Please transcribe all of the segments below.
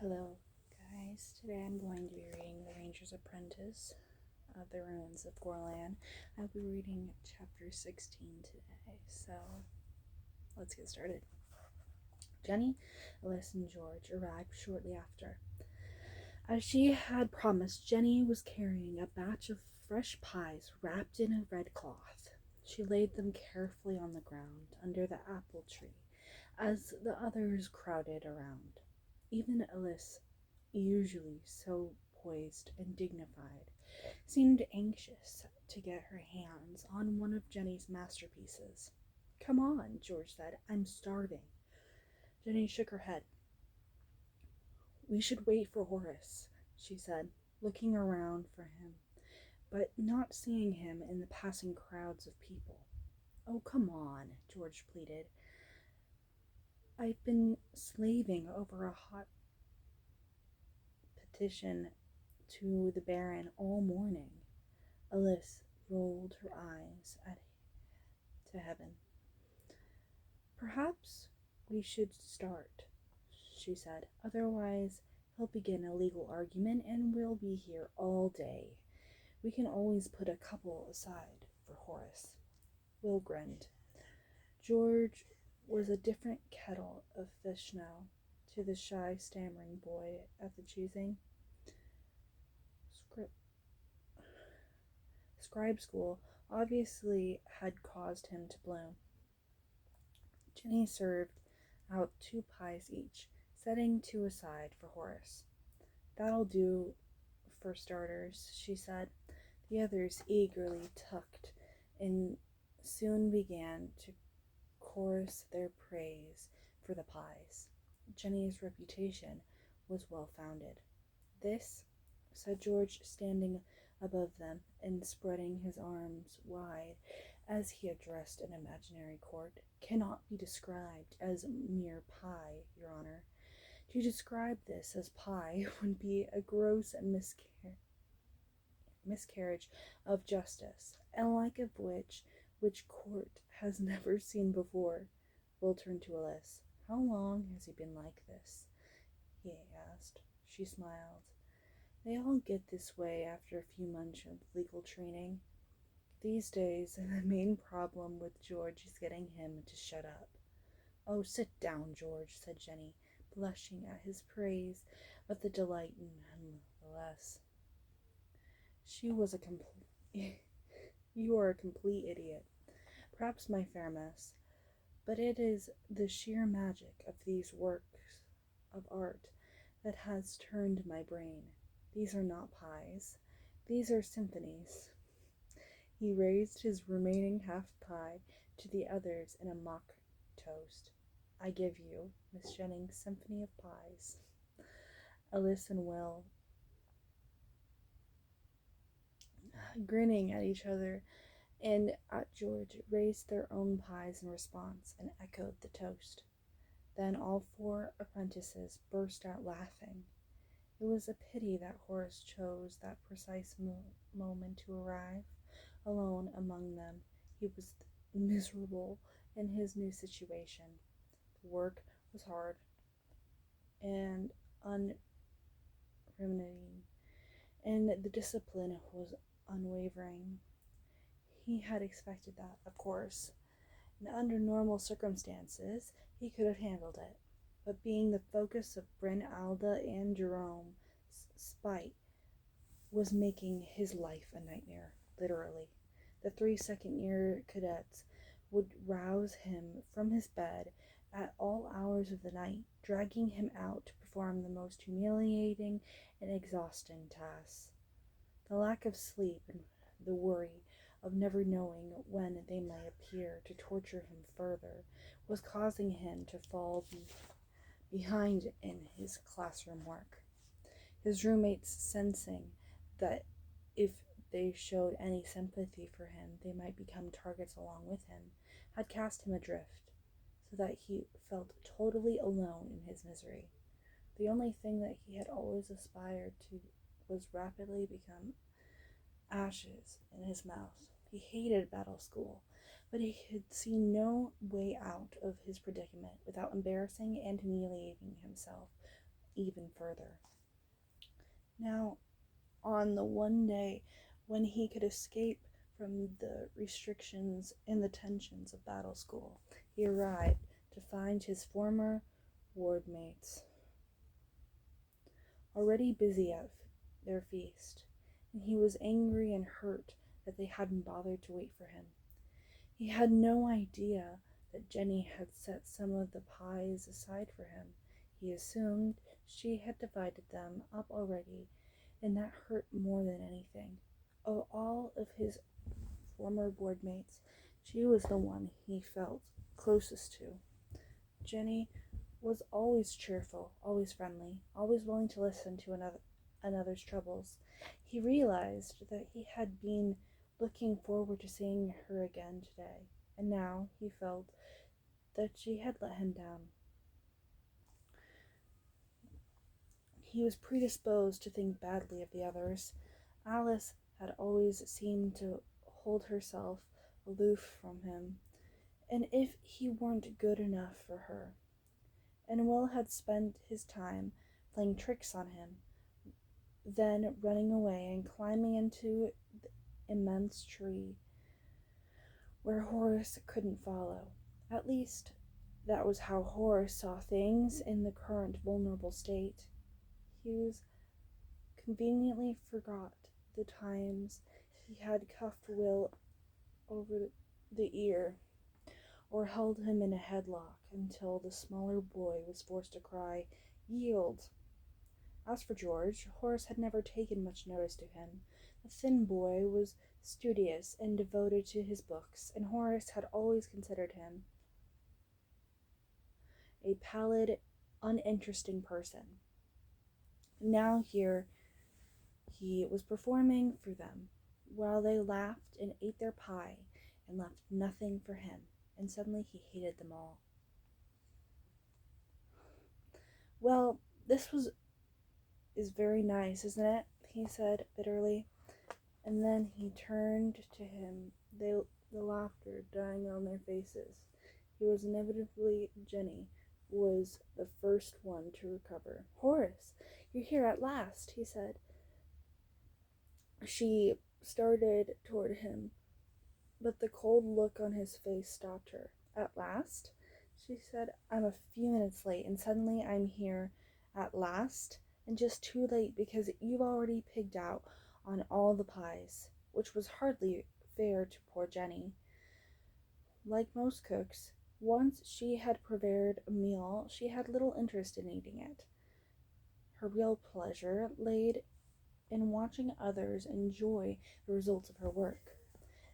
Hello, guys. Today I'm going to be reading The Ranger's Apprentice of the Ruins of Gorlan. I'll be reading chapter 16 today, so let's get started. Jenny, Alice, and George arrived shortly after. As she had promised, Jenny was carrying a batch of fresh pies wrapped in a red cloth. She laid them carefully on the ground under the apple tree as the others crowded around. Even Alice, usually so poised and dignified, seemed anxious to get her hands on one of Jenny's masterpieces. "Come on," George said. "I'm starving." Jenny shook her head. "We should wait for Horace," she said, looking around for him, but not seeing him in the passing crowds of people. "Oh, come on," George pleaded. "I've been slaving over a hot petition to the Baron all morning." Alice rolled her eyes to heaven. "Perhaps we should start," she said. "Otherwise, he'll begin a legal argument and we'll be here all day. We can always put a couple aside for Horace." Will grinned. George was a different kettle of fish now to the shy, stammering boy at the choosing. Scribe school obviously had caused him to bloom. Jenny served out 2 pies each, setting 2 aside for Horace. "That'll do for starters," she said. The others eagerly tucked and soon began to chorus their praise for the pies. Jenny's reputation was well founded. "This," said George, standing above them and spreading his arms wide as he addressed an imaginary court, "cannot be described as mere pie, Your Honor. To describe this as pie would be a gross miscarriage of justice, and like of which court has never seen before." Will turned to Alice. "How long has he been like this?" he asked. She smiled. "They all get this way after a few months of legal training. These days, the main problem with George is getting him to shut up." "Oh, sit down, George," said Jenny, blushing at his praise, but the delight none the less. She was a complete "You are a complete idiot. Perhaps my fair miss, but it is the sheer magic of these works of art that has turned my brain. These are not pies. These are symphonies." He raised his remaining half-pie to the others in a mock toast. "I give you, Miss Jennings' symphony of pies." Alice and Will, grinning at each other and at George, raised their own pies in response and echoed the toast. Then all 4 apprentices burst out laughing. It was a pity that Horace chose that precise moment to arrive alone among them. He was miserable in his new situation. The work was hard and unremitting, and the discipline was unwavering. He had expected that, of course, and under normal circumstances he could have handled it. But being the focus of Bryn, Alda, and Jerome's spite was making his life a nightmare, literally. The 3 second-year cadets would rouse him from his bed at all hours of the night, dragging him out to perform the most humiliating and exhausting tasks. The lack of sleep and the worry of never knowing when they might appear to torture him further was causing him to fall behind in his classroom work. His roommates, sensing that if they showed any sympathy for him they might become targets along with him, had cast him adrift, so that he felt totally alone in his misery. The only thing that he had always aspired to was rapidly become ashes in his mouth. He hated battle school, but he could see no way out of his predicament without embarrassing and humiliating himself even further. Now, on the one day when he could escape from the restrictions and the tensions of battle school, he arrived to find his former ward mates already busy at their feast, and he was angry and hurt that they hadn't bothered to wait for him. He had no idea that Jenny had set some of the pies aside for him. He assumed she had divided them up already, and that hurt more than anything. Of all of his former board mates, she was the one he felt closest to. Jenny was always cheerful, always friendly, always willing to listen to another's troubles. He realized that he had been looking forward to seeing her again today, and now he felt that she had let him down. He was predisposed to think badly of the others. Alice had always seemed to hold herself aloof from him, and if he weren't good enough for her, and Will had spent his time playing tricks on him, then running away and climbing into the immense tree where Horace couldn't follow. At least, that was how Horace saw things in the current vulnerable state. He conveniently forgot the times he had cuffed Will over the ear or held him in a headlock until the smaller boy was forced to cry, "Yield!" As for George, Horace had never taken much notice to him. The thin boy was studious and devoted to his books, and Horace had always considered him a pallid, uninteresting person. Now here he was performing for them, while they laughed and ate their pie and left nothing for him, and suddenly he hated them all. "Well, this is very nice, isn't it?" he said bitterly, and then he turned to him, the laughter dying on their faces. It was inevitably Jenny was the first one to recover. "Horace, you're here at last," he said. She started toward him, but the cold look on his face stopped her. "At last?" she said. "I'm a few minutes late, and suddenly I'm here at last, and just too late because you've already pigged out on all the pies," which was hardly fair to poor Jenny. Like most cooks, once she had prepared a meal, she had little interest in eating it. Her real pleasure lay in watching others enjoy the results of her work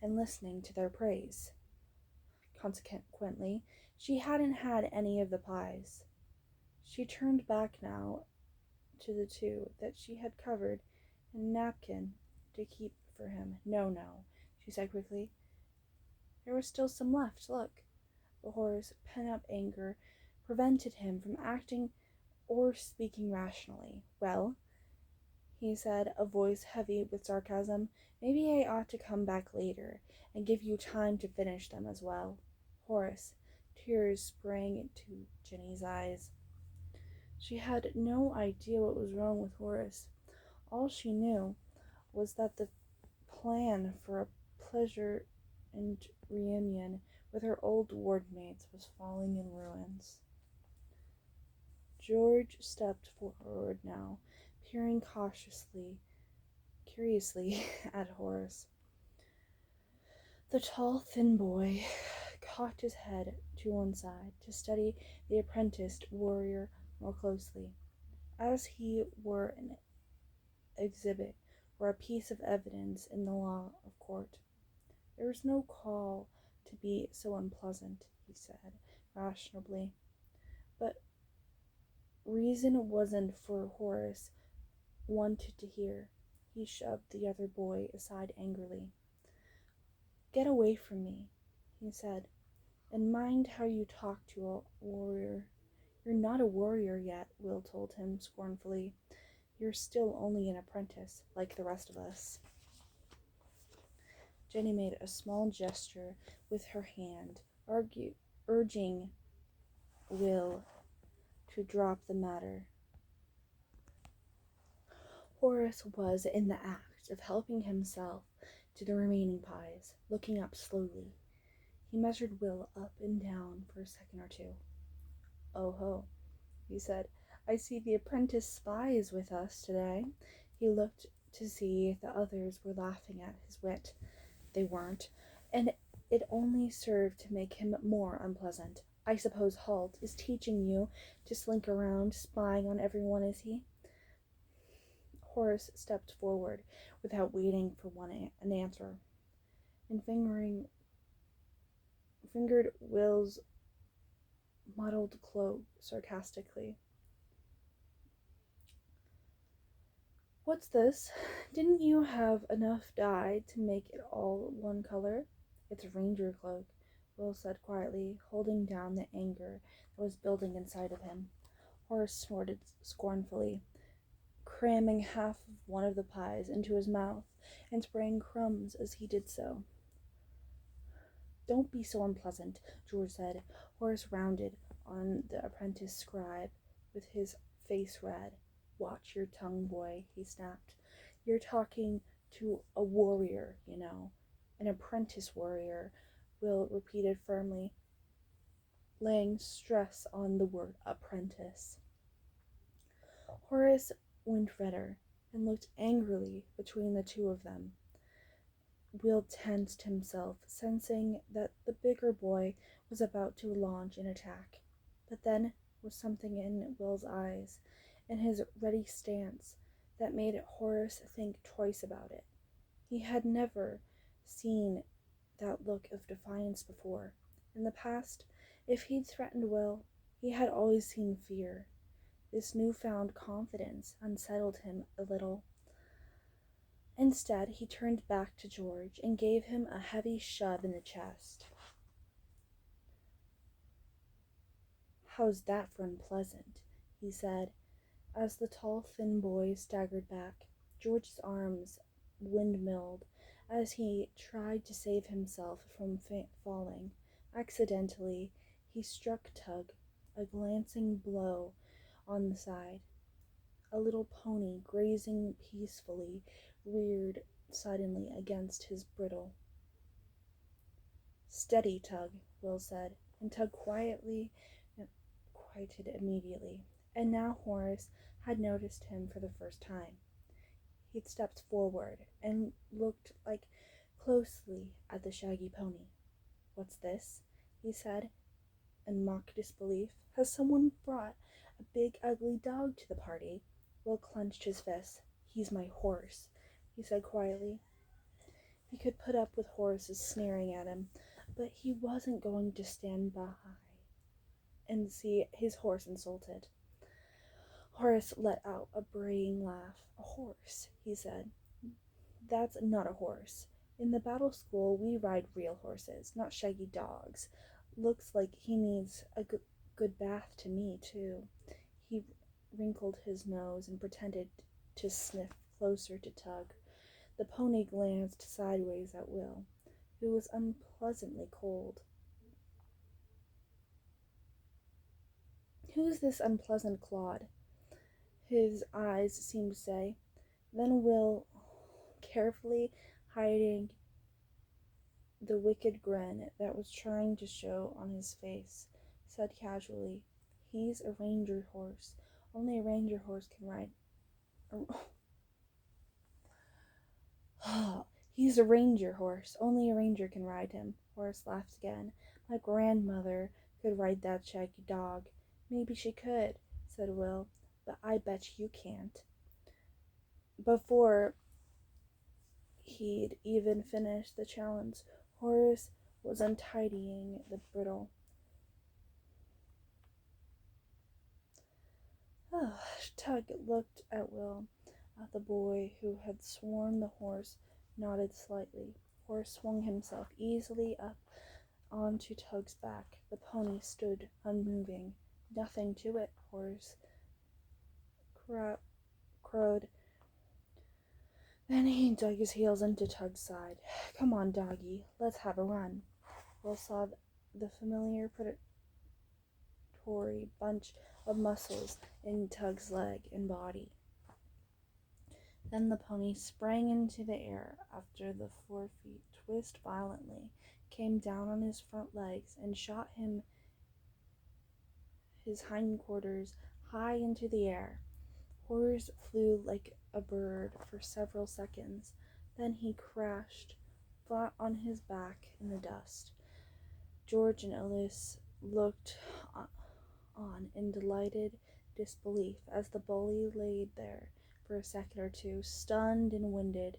and listening to their praise. Consequently, she hadn't had any of the pies. She turned back now to the two that she had covered in a napkin to keep for him. No, she said quickly. There was still some left, look. But Horace's pent-up anger prevented him from acting or speaking rationally. "Well," he said, a voice heavy with sarcasm, "maybe I ought to come back later and give you time to finish them as well." Horace, tears sprang into Jenny's eyes. She had no idea what was wrong with Horace. All she knew was that the plan for a pleasure and reunion with her old ward mates was falling in ruins. George stepped forward now, peering curiously at Horace. The tall, thin boy cocked his head to one side to study the apprenticed warrior more closely, as he were an exhibit or a piece of evidence in the law of court. There was no call to be so unpleasant, he said rationally, but reason wasn't for Horace wanted to hear. He shoved the other boy aside angrily. "Get away from me," he said, "and mind how you talk to a warrior." "You're not a warrior yet," Will told him scornfully. "You're still only an apprentice, like the rest of us." Jenny made a small gesture with her hand, urging Will to drop the matter. Horace was in the act of helping himself to the remaining pies, looking up slowly. He measured Will up and down for a second or two. "Oh ho," he said. "I see the apprentice spy is with us today." He looked to see if the others were laughing at his wit. They weren't, and it only served to make him more unpleasant. "I suppose Halt is teaching you to slink around spying on everyone, is he?" Horace stepped forward without waiting for an answer, and fingered Will's mottled cloak sarcastically. "What's this? Didn't you have enough dye to make it all one color?" "It's a ranger cloak," Will said quietly, holding down the anger that was building inside of him. Horace snorted scornfully, cramming half of one of the pies into his mouth and spraying crumbs as he did so. "Don't be so unpleasant," George said. Horace rounded on the apprentice scribe with his face red. "Watch your tongue, boy," he snapped. "You're talking to a warrior, you know. An apprentice warrior," Will repeated firmly, laying stress on the word apprentice. Horace went redder and looked angrily between the two of them. Will tensed himself, sensing that the bigger boy was about to launch an attack. But then was something in Will's eyes and his ready stance that made Horace think twice about it. He had never seen that look of defiance before. In the past, if he'd threatened Will, he had always seen fear. This newfound confidence unsettled him a little. Instead, he turned back to George and gave him a heavy shove in the chest. "How's that for unpleasant?" he said, as the tall, thin boy staggered back. George's arms windmilled as he tried to save himself from falling. Accidentally, he struck Tug a glancing blow on the side. A little pony, grazing peacefully, reared suddenly against his bridle. "Steady, Tug," Will said, and Tug quieted immediately. And now Horace had noticed him for the first time. He'd stepped forward and looked closely at the shaggy pony. "What's this?" he said in mock disbelief. "Has someone brought a big ugly dog to the party?" Will clenched his fists. "He's my horse," he said quietly. He could put up with Horace's sneering at him, but he wasn't going to stand by and see his horse insulted. Horace let out a braying laugh. "A horse," he said. "That's not a horse. In the battle school, we ride real horses, not shaggy dogs. Looks like he needs a good bath to me, too." He wrinkled his nose and pretended to sniff closer to Tug. The pony glanced sideways at Will, who was unpleasantly cold. "Who's this unpleasant clod?" his eyes seemed to say. Then Will, carefully hiding the wicked grin that was trying to show on his face, said casually, "He's a ranger horse. Only a ranger horse can ride." "He's a ranger horse. Only a ranger can ride him." Horace laughed again. "My grandmother could ride that shaggy dog." "Maybe she could," said Will, "but I bet you can't." Before he'd even finished the challenge, Horace was untying the bridle. Tug looked at Will. The boy who had sworn the horse nodded slightly. Horace swung himself easily up onto Tug's back. The pony stood unmoving. "Nothing to it," Horace crowed. Then he dug his heels into Tug's side. "Come on, doggy, let's have a run." Will saw the familiar bunch of muscles in Tug's leg and body. Then the pony sprang into the air after the 4 feet twist violently, came down on his front legs, and shot his hindquarters high into the air. Horace flew like a bird for several seconds. Then he crashed flat on his back in the dust. George and Ellis looked on in delighted disbelief as the bully lay there for a second or two, stunned and winded.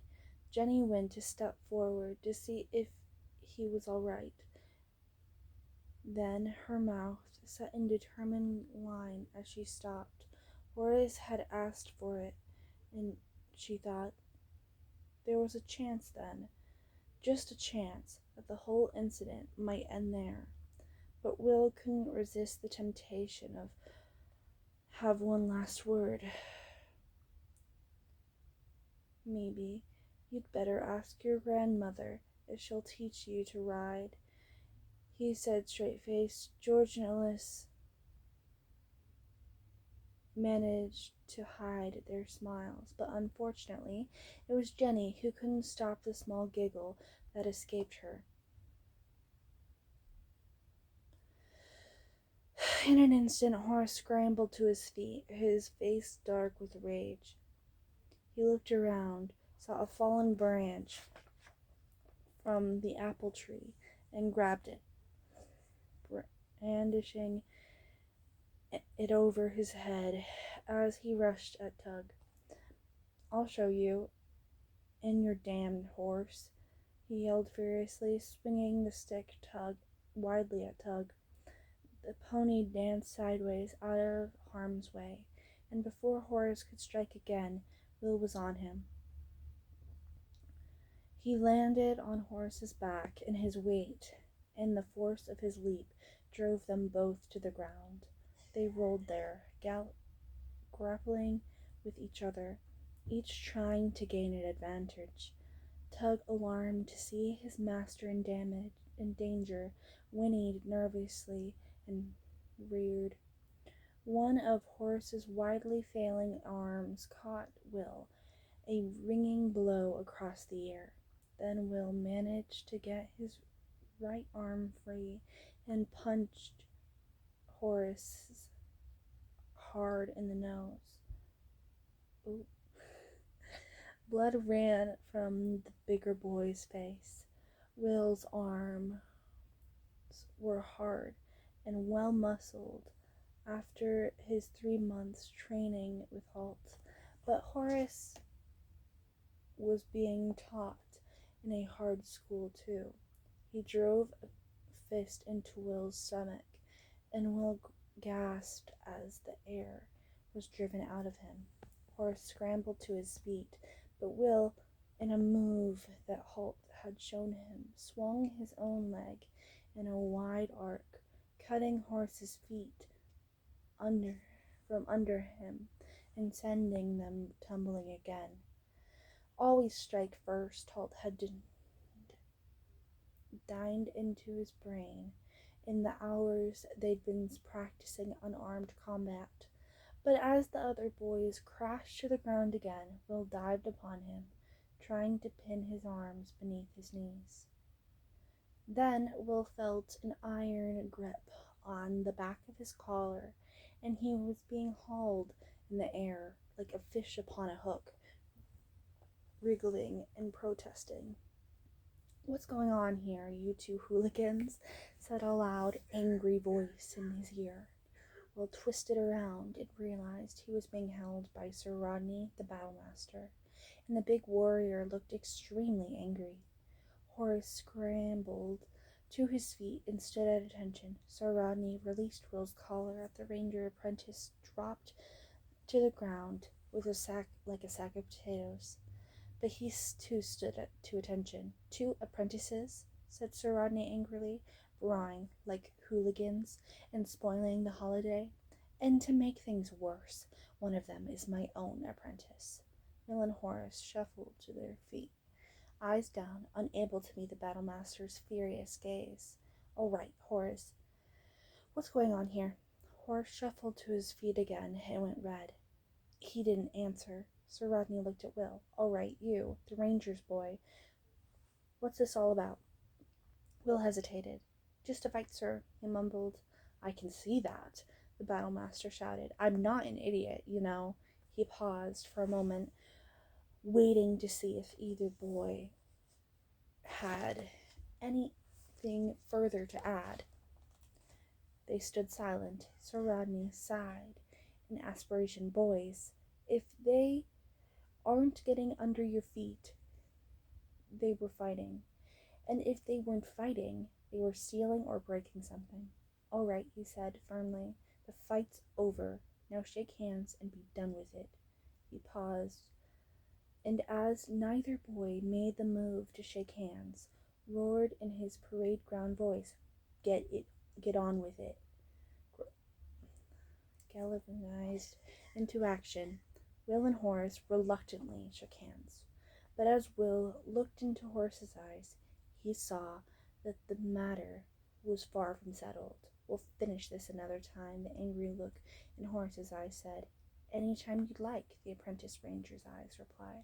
Jenny went a step forward to see if he was all right. Then her mouth set in determined line as she stopped. Horace had asked for it, and she thought there was a chance then, just a chance, that the whole incident might end there. But Will couldn't resist the temptation of have one last word. Maybe you'd better ask your grandmother if she'll teach you to ride, he said straight-faced. George and Ellis managed to hide their smiles, but unfortunately it was Jenny who couldn't stop the small giggle that escaped her. In an instant, Horace scrambled to his feet, his face dark with rage. He looked around, saw a fallen branch from the apple tree, and grabbed it, brandishing it over his head as he rushed at Tug. "I'll show you, and your damned horse," he yelled furiously, swinging the stick widely at Tug. The pony danced sideways out of harm's way, and before Horace could strike again, Will was on him. He landed on Horace's back, and his weight and the force of his leap drove them both to the ground. They rolled there, grappling with each other, each trying to gain an advantage. Tug, alarmed to see his master in danger, whinnied nervously and reared. One of Horace's widely failing arms caught Will, a ringing blow across the ear. Then Will managed to get his right arm free and punched Horace hard in the nose. Ooh. Blood ran from the bigger boy's face. Will's arms were hard and well muscled after his 3 months' training with Halt, but Horace was being taught in a hard school too. He drove a fist into Will's stomach, and Will gasped as the air was driven out of him. Horace scrambled to his feet, but Will, in a move that Halt had shown him, swung his own leg in a wide arc, cutting Horace's feet from under him and sending them tumbling again. Always strike first, Halt had dined into his brain in the hours they'd been practicing unarmed combat. But as the other boys crashed to the ground again, Will dived upon him, trying to pin his arms beneath his knees. Then Will felt an iron grip on the back of his collar, and he was being hauled in the air like a fish upon a hook, wriggling and protesting. "What's going on here, you two hooligans?" said a loud, angry voice in his ear. Will twisted around and realized he was being held by Sir Rodney, the battlemaster, and the big warrior looked extremely angry. Horace scrambled to his feet and stood at attention. Sir Rodney released Will's collar as the ranger apprentice dropped to the ground with a sack of potatoes. But he too stood to attention. "2 apprentices?" said Sir Rodney angrily, roaring like hooligans and spoiling the holiday. "And to make things worse, one of them is my own apprentice." Will and Horace shuffled to their feet, eyes down, unable to meet the battlemaster's furious gaze. "All right, Horace, what's going on here?" Horace shuffled to his feet again and went red. He didn't answer. Sir Rodney looked at Will. All right, you, the ranger's boy. What's this all about? Will hesitated. Just a fight, sir, he mumbled. I can see that, the battlemaster shouted. I'm not an idiot, you know. He paused for a moment, waiting to see if either boy had anything further to add. They stood silent. Sir Rodney sighed in aspiration. Boys, if they aren't getting under your feet, they were fighting. And if they weren't fighting, they were stealing or breaking something. All right, he said firmly. The fight's over. Now shake hands and be done with it. He paused, and as neither boy made the move to shake hands, roared in his parade ground voice, Get on with it. Galvanized into action, Will and Horace reluctantly shook hands. But as Will looked into Horace's eyes, he saw that the matter was far from settled. We'll finish this another time, the angry look in Horace's eyes said. Any time you'd like, the apprentice ranger's eyes replied.